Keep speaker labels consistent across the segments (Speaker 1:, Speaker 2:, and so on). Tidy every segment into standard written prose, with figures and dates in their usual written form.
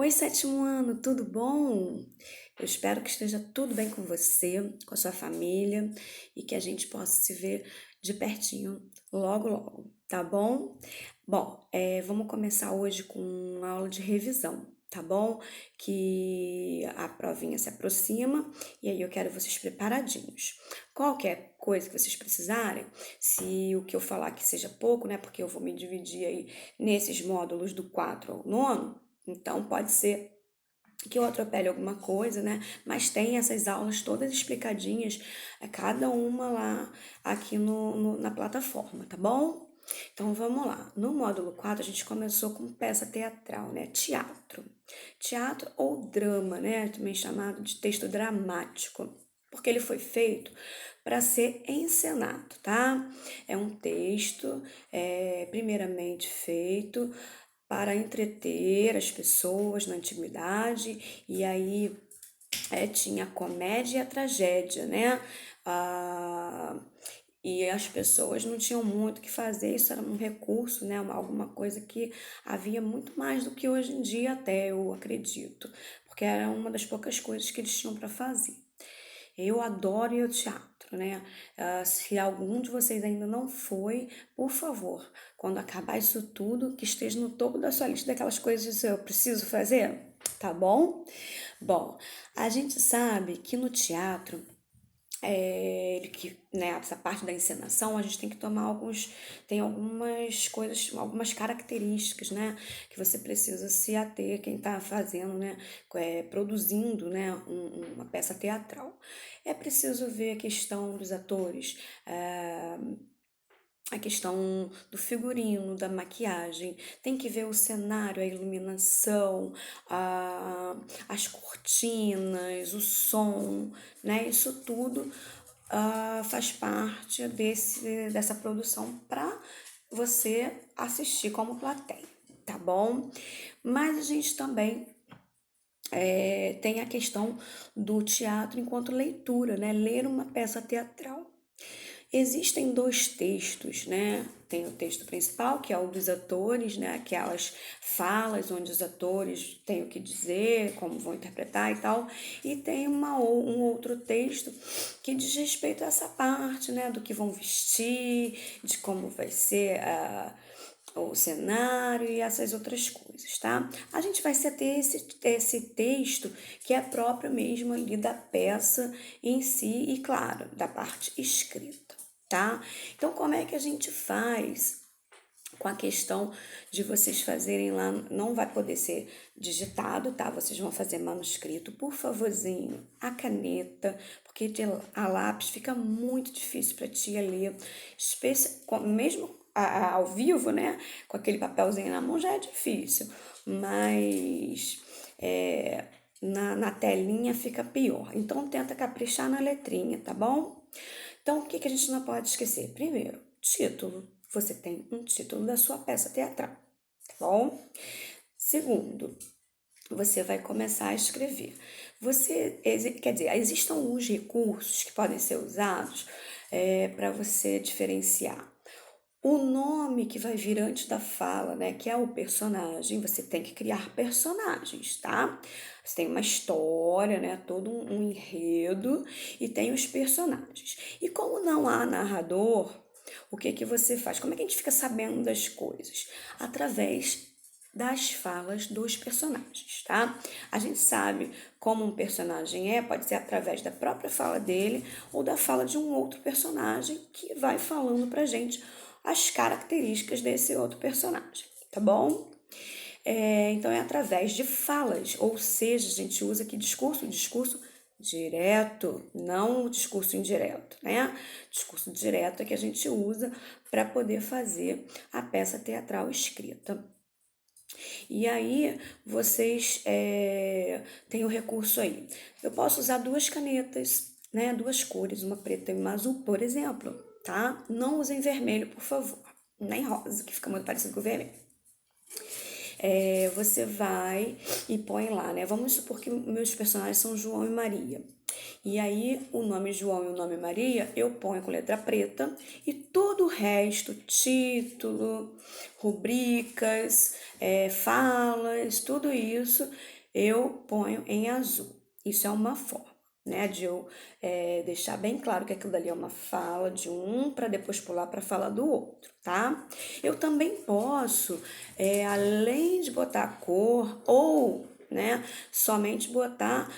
Speaker 1: Oi, sétimo ano, tudo bom? Eu espero que esteja tudo bem com você, com a sua família e que a gente possa se ver de pertinho logo, logo, tá bom? Bom, vamos começar hoje com uma aula de revisão, tá bom? Que a provinha se aproxima e aí eu quero vocês preparadinhos. Qualquer coisa que vocês precisarem, se o que eu falar que seja pouco, né? Porque eu vou me dividir aí nesses módulos do 4 ao nono. Então, pode ser que eu atropele alguma coisa, né? Mas tem essas aulas todas explicadinhas, cada uma lá aqui na plataforma, tá bom? Então vamos lá. No módulo 4 a gente começou com peça teatral, né? Teatro. Teatro ou drama, né? Também chamado de texto dramático. Porque ele foi feito para ser encenado, tá? É um texto, primeiramente feito para entreter as pessoas na antiguidade, e aí tinha a comédia e a tragédia, né? Ah, e as pessoas não tinham muito o que fazer, isso era um recurso, né? Alguma coisa que havia muito mais do que hoje em dia, até eu acredito, porque era uma das poucas coisas que eles tinham para fazer. Eu adoro ir ao teatro, né? Se algum de vocês ainda não foi, por favor, quando acabar isso tudo, que esteja no topo da sua lista daquelas coisas que eu preciso fazer, tá bom? Bom, a gente sabe que no teatro né, essa parte da encenação, a gente tem que tomar tem algumas coisas, algumas características, né, que você precisa se ater, quem está fazendo, né, produzindo, né, uma peça teatral. É preciso ver a questão dos atores, a questão do figurino, da maquiagem, tem que ver o cenário, a iluminação, as cortinas, o som, né? Isso tudo faz parte dessa produção para você assistir como plateia, tá bom? Mas a gente também tem a questão do teatro enquanto leitura, né? Ler uma peça teatral. Existem dois textos, né? Tem o texto principal, que é o dos atores, né? Aquelas falas onde os atores têm o que dizer, como vão interpretar e tal. E tem um outro texto que diz respeito a essa parte, né? Do que vão vestir, de como vai ser o cenário e essas outras coisas, tá? A gente vai se ater esse texto que é próprio mesmo ali da peça em si e, claro, da parte escrita, tá? Então, como é que a gente faz com a questão de vocês fazerem lá? Não vai poder ser digitado, tá? Vocês vão fazer manuscrito, por favorzinho, a caneta, porque a lápis fica muito difícil para tia ler, mesmo ao vivo, né? Com aquele papelzinho na mão já é difícil, mas na telinha fica pior. Então tenta caprichar na letrinha, tá bom? Então o que a gente não pode esquecer? Primeiro, título. Você tem um título da sua peça teatral, tá bom? Segundo, você vai começar a escrever. Quer dizer, existem alguns recursos que podem ser usados para você diferenciar o nome que vai vir antes da fala, né? Que é o personagem. Você tem que criar personagens, tá? Você tem uma história, né? Todo um enredo e tem os personagens. E como não há narrador, o que que você faz? Como é que a gente fica sabendo das coisas? Através das falas dos personagens, tá? A gente sabe como um personagem pode ser através da própria fala dele ou da fala de um outro personagem que vai falando pra gente as características desse outro personagem, tá bom? Então é através de falas, ou seja, a gente usa aqui discurso direto, não o discurso indireto, né? Discurso direto é que a gente usa para poder fazer a peça teatral escrita. E aí, vocês têm o recurso aí. Eu posso usar duas canetas, né? Duas cores, uma preta e uma azul, por exemplo, tá? Não usem vermelho, por favor. Nem rosa, que fica muito parecido com o vermelho. Você vai e põe lá, né? Vamos supor que meus personagens são João e Maria. E aí, o nome João e o nome Maria eu ponho com letra preta e todo o resto, título, rubricas, falas, tudo isso eu ponho em azul. Isso é uma forma, né, de eu deixar bem claro que aquilo dali é uma fala de um para depois pular para a fala do outro, tá? Eu também posso, além de botar a cor ou, né, somente botar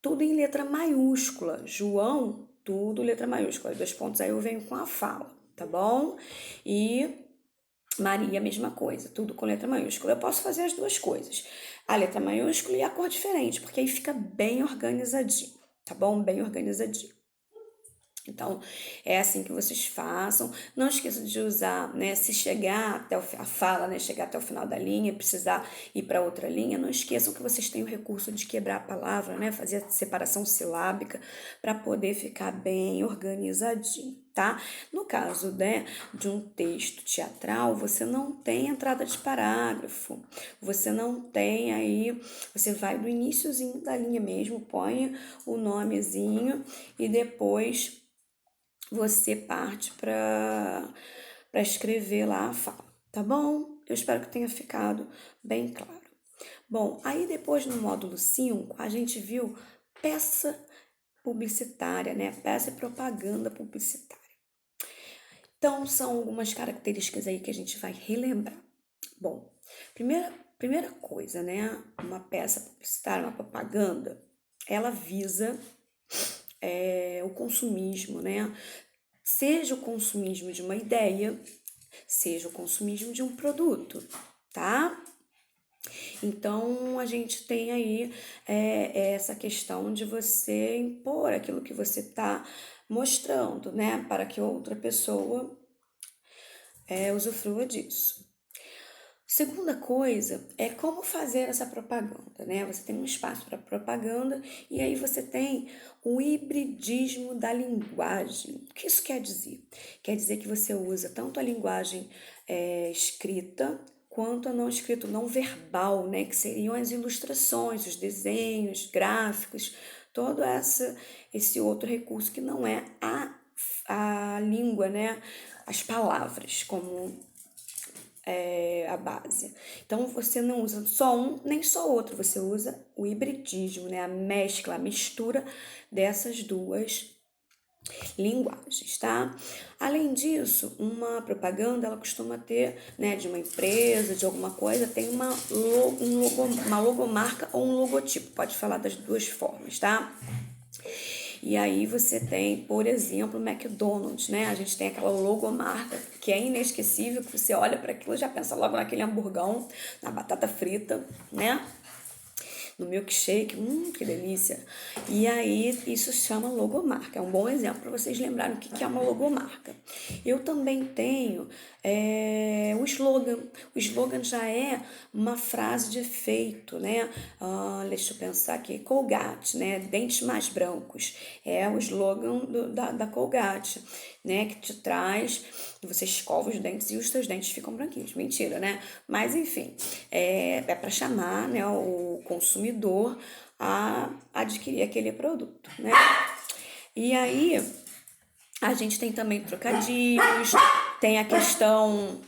Speaker 1: tudo em letra maiúscula. João, tudo letra maiúscula. 2 pontos aí eu venho com a fala, tá bom? E Maria, a mesma coisa, tudo com letra maiúscula. Eu posso fazer as duas coisas, a letra maiúscula e a cor diferente, porque aí fica bem organizadinho, tá bom? Bem organizadinho. Então, é assim que vocês façam. Não esqueçam de usar, né? Se chegar até a fala, né? Chegar até o final da linha, precisar ir para outra linha, não esqueçam que vocês têm o recurso de quebrar a palavra, né? Fazer a separação silábica para poder ficar bem organizadinho, tá? No caso, né, de um texto teatral, você não tem entrada de parágrafo, você não tem aí, você vai do iniciozinho da linha mesmo, põe o nomezinho e depois você parte para escrever lá a fala, tá bom? Eu espero que tenha ficado bem claro. Bom, aí depois no módulo 5, a gente viu peça publicitária, né? Peça e propaganda publicitária. Então, são algumas características aí que a gente vai relembrar. Bom, primeira coisa, né? Uma peça publicitária, uma propaganda, ela visa o consumismo, né? Seja o consumismo de uma ideia, seja o consumismo de um produto, tá? Então, a gente tem aí essa questão de você impor aquilo que você está mostrando, né? Para que outra pessoa usufrua disso. Segunda coisa é como fazer essa propaganda, né? Você tem um espaço para propaganda e aí você tem o hibridismo da linguagem. O que isso quer dizer? Quer dizer que você usa tanto a linguagem escrita quanto a não escrita, não verbal, né? Que seriam as ilustrações, os desenhos, gráficos, todo esse outro recurso que não é a língua, né? As palavras, como a base. Então você não usa só um nem só outro, você usa o hibridismo, né? A mescla, a mistura dessas duas linguagens, tá? Além disso, uma propaganda ela costuma ter, né, de uma empresa, de alguma coisa, tem uma logomarca ou um logotipo, pode falar das duas formas, tá? E aí você tem, por exemplo, o McDonald's, né? A gente tem aquela logomarca que é inesquecível, que você olha para aquilo e já pensa logo naquele hamburgão, na batata frita, né? No milkshake, que delícia. E aí isso chama logomarca, é um bom exemplo para vocês lembrarem o que é uma logomarca. Eu também tenho o slogan. O slogan já é uma frase de efeito, né? Deixa eu pensar aqui, Colgate, né? Dentes mais brancos. É o slogan da Colgate, né? Que te traz, você escova os dentes e os seus dentes ficam branquinhos. Mentira, né? Mas enfim, é para chamar, né, o consumidor a adquirir aquele produto, né? E aí a gente tem também trocadilhos, tem a questão.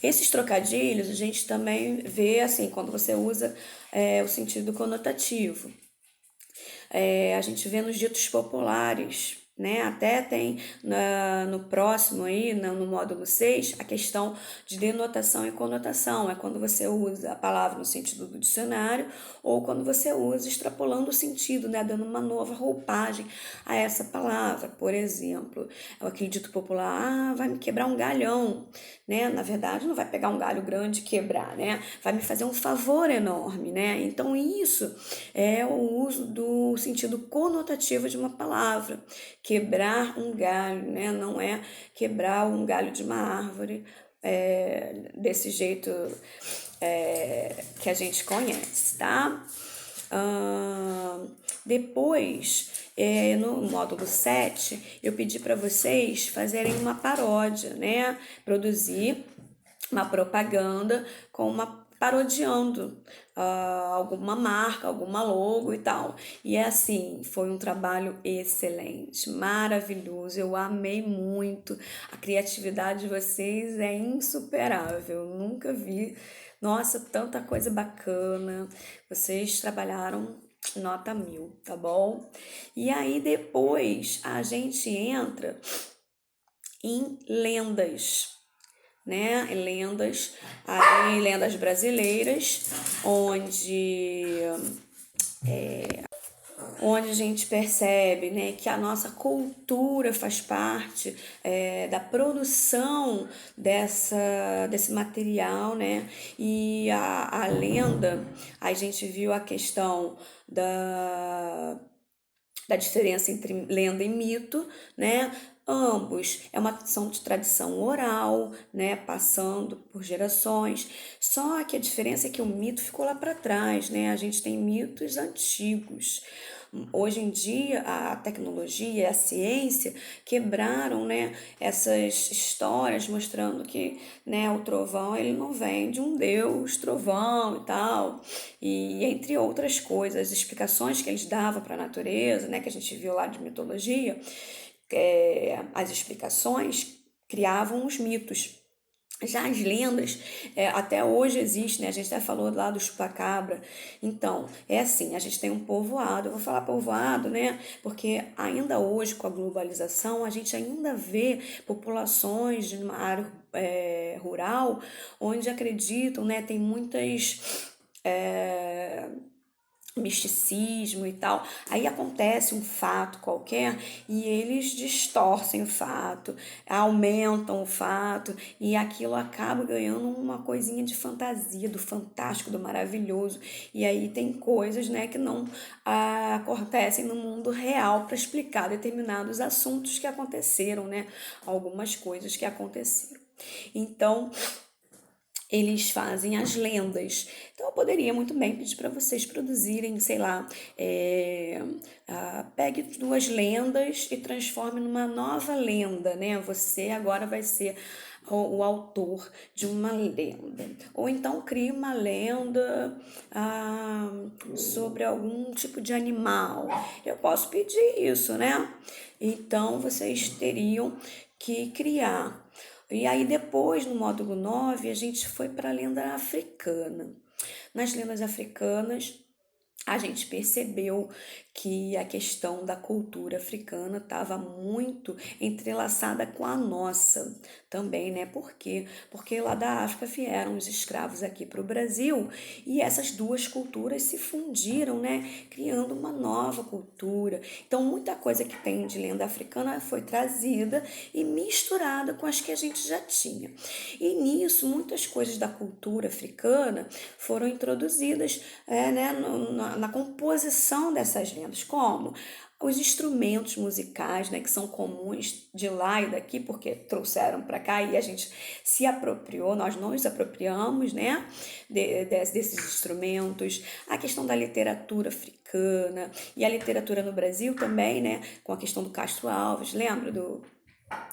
Speaker 1: Esses trocadilhos a gente também vê assim quando você usa o sentido conotativo. A gente vê nos ditos populares, né? Até tem no próximo aí, no módulo 6, a questão de denotação e conotação. É quando você usa a palavra no sentido do dicionário ou quando você usa extrapolando o sentido, né? Dando uma nova roupagem a essa palavra. Por exemplo, aquele dito popular, vai me quebrar um galhão, né? Na verdade, não vai pegar um galho grande e quebrar, né? Vai me fazer um favor enorme, né? Então, isso é o uso do sentido conotativo de uma palavra. Quebrar um galho, né? Não é quebrar um galho de uma árvore desse jeito que a gente conhece, tá? Depois, no módulo 7, eu pedi para vocês fazerem uma paródia, né? Produzir uma propaganda com parodiando alguma marca, alguma logo e tal. E é assim, foi um trabalho excelente, maravilhoso. Eu amei muito. A criatividade de vocês é insuperável. Eu nunca vi, nossa, tanta coisa bacana. Vocês trabalharam nota 1000, tá bom? E aí depois a gente entra em lendas, né? Lendas, aí lendas brasileiras, onde a gente percebe, né, que a nossa cultura faz parte da produção desse material, né? E a lenda, a gente viu a questão da diferença entre lenda e mito, né? Ambos são de tradição oral, né? Passando por gerações. Só que a diferença é que o mito ficou lá para trás, né? A gente tem mitos antigos. Hoje em dia, a tecnologia e a ciência quebraram, né, essas histórias mostrando que, né, o trovão ele não vem de um deus trovão e tal, e entre outras coisas, explicações que eles davam para a natureza, né, que a gente viu lá de mitologia, as explicações criavam os mitos. Já as lendas, até hoje existe, né? A gente até falou lá do chupacabra. Então, é assim, a gente tem um povoado. Eu vou falar povoado, né? Porque ainda hoje, com a globalização, a gente ainda vê populações de uma área rural onde acreditam, né? Tem muitas misticismo e tal. Aí acontece um fato qualquer e eles distorcem o fato, aumentam o fato e aquilo acaba ganhando uma coisinha de fantasia, do fantástico, do maravilhoso. E aí tem coisas, né, que não acontecem no mundo real para explicar determinados assuntos que aconteceram, né? Algumas coisas que aconteceram. Então, eles fazem as lendas. Então eu poderia muito bem pedir para vocês produzirem, sei lá, pegue duas lendas e transforme numa nova lenda, né? Você agora vai ser o autor de uma lenda. Ou então crie uma lenda sobre algum tipo de animal. Eu posso pedir isso, né? Então vocês teriam que criar. E aí depois, no módulo 9 a gente foi para a lenda africana. Nas lendas africanas, a gente percebeu que a questão da cultura africana estava muito entrelaçada com a nossa também, né? Por quê? Porque lá da África vieram os escravos aqui para o Brasil e essas duas culturas se fundiram, né? Criando uma nova cultura. Então, muita coisa que tem de lenda africana foi trazida e misturada com as que a gente já tinha. E nisso, muitas coisas da cultura africana foram introduzidas né, na composição dessas lendas, como os instrumentos musicais, né, que são comuns de lá e daqui, porque trouxeram para cá e a gente se apropriou, nós não nos apropriamos, né, desses instrumentos, a questão da literatura africana e a literatura no Brasil também, né, com a questão do Castro Alves, lembra do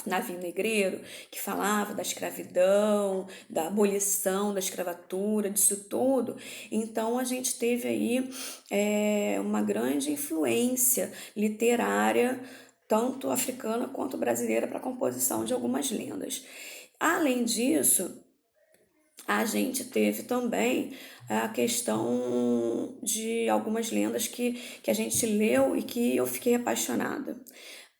Speaker 1: Navio Negreiro, que falava da escravidão, da abolição da escravatura, disso tudo. Então a gente teve aí uma grande influência literária, tanto africana quanto brasileira, para a composição de algumas lendas. Além disso, a gente teve também a questão de algumas lendas que a gente leu e que eu fiquei apaixonada.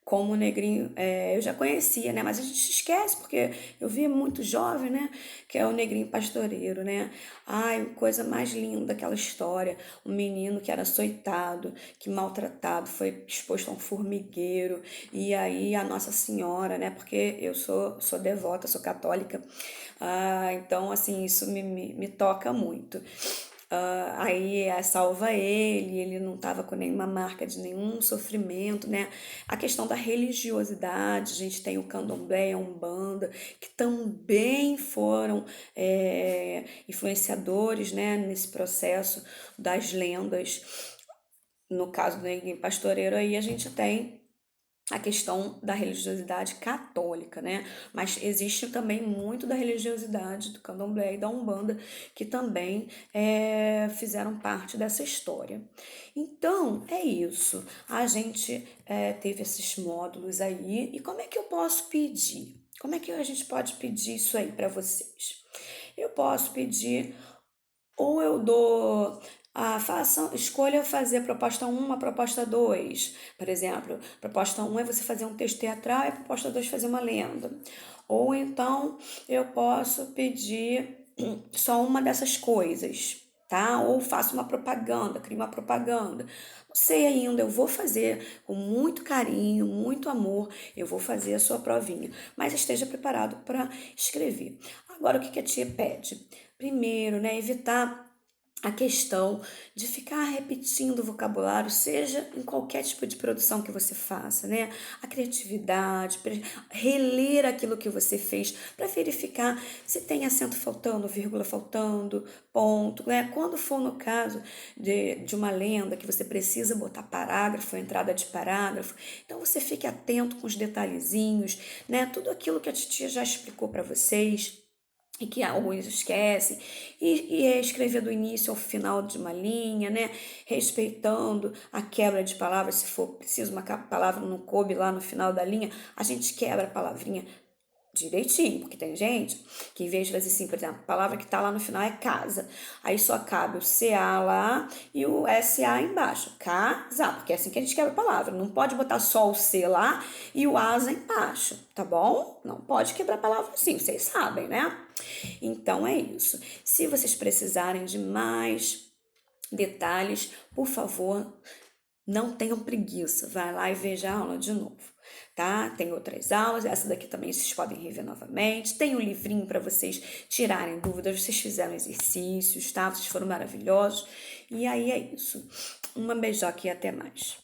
Speaker 1: Como o Negrinho, eu já conhecia, né? Mas a gente esquece, porque eu vi muito jovem, né? Que é o Negrinho Pastoreiro, né? Ai, coisa mais linda aquela história. Um menino que era açoitado, que maltratado, foi exposto a um formigueiro. E aí a Nossa Senhora, né? Porque eu sou devota, sou católica. Então, assim, isso me toca muito. Aí salva ele não estava com nenhuma marca de nenhum sofrimento, né? A questão da religiosidade, a gente tem o candomblé, a umbanda, que também foram influenciadores, né, nesse processo das lendas. No caso do Neguinho Pastoreiro, aí a gente tem a questão da religiosidade católica, né? Mas existe também muito da religiosidade do candomblé e da umbanda que também fizeram parte dessa história. Então, é isso. A gente teve esses módulos aí. E como é que eu posso pedir? Como é que a gente pode pedir isso aí para vocês? Eu posso pedir ou eu dou escolha fazer proposta um, a proposta 2. Por exemplo, proposta um é você fazer um texto teatral e a proposta 2 fazer uma lenda. Ou então eu posso pedir só uma dessas coisas, tá? Ou faço uma propaganda, crio uma propaganda. Não sei ainda, eu vou fazer com muito carinho, muito amor, eu vou fazer a sua provinha, mas esteja preparado para escrever. Agora, o que a tia pede? Primeiro, né, evitar a questão de ficar repetindo o vocabulário, seja em qualquer tipo de produção que você faça, né? A criatividade, reler aquilo que você fez para verificar se tem acento faltando, vírgula faltando, ponto, né? Quando for no caso de uma lenda que você precisa botar parágrafo, entrada de parágrafo, então você fique atento com os detalhezinhos, né? Tudo aquilo que a titia já explicou para vocês e que alguns esquecem, e escrever do início ao final de uma linha, né? Respeitando a quebra de palavras, se for preciso uma palavra não coube lá no final da linha, a gente quebra a palavrinha direitinho, porque tem gente que em vez de fazer assim, por exemplo, a palavra que tá lá no final é casa, aí só cabe o CA lá e o SA embaixo, casa, porque é assim que a gente quebra a palavra, não pode botar só o C lá e o asa embaixo, tá bom? Não pode quebrar a palavra assim, vocês sabem, né? Então é isso. Se vocês precisarem de mais detalhes, por favor, não tenham preguiça, vai lá e veja a aula de novo, tá? Tem outras aulas, essa daqui também vocês podem rever novamente. Tem um livrinho para vocês tirarem dúvidas, vocês fizeram exercícios, tá? Vocês foram maravilhosos. E aí é isso. Uma beijoca e até mais.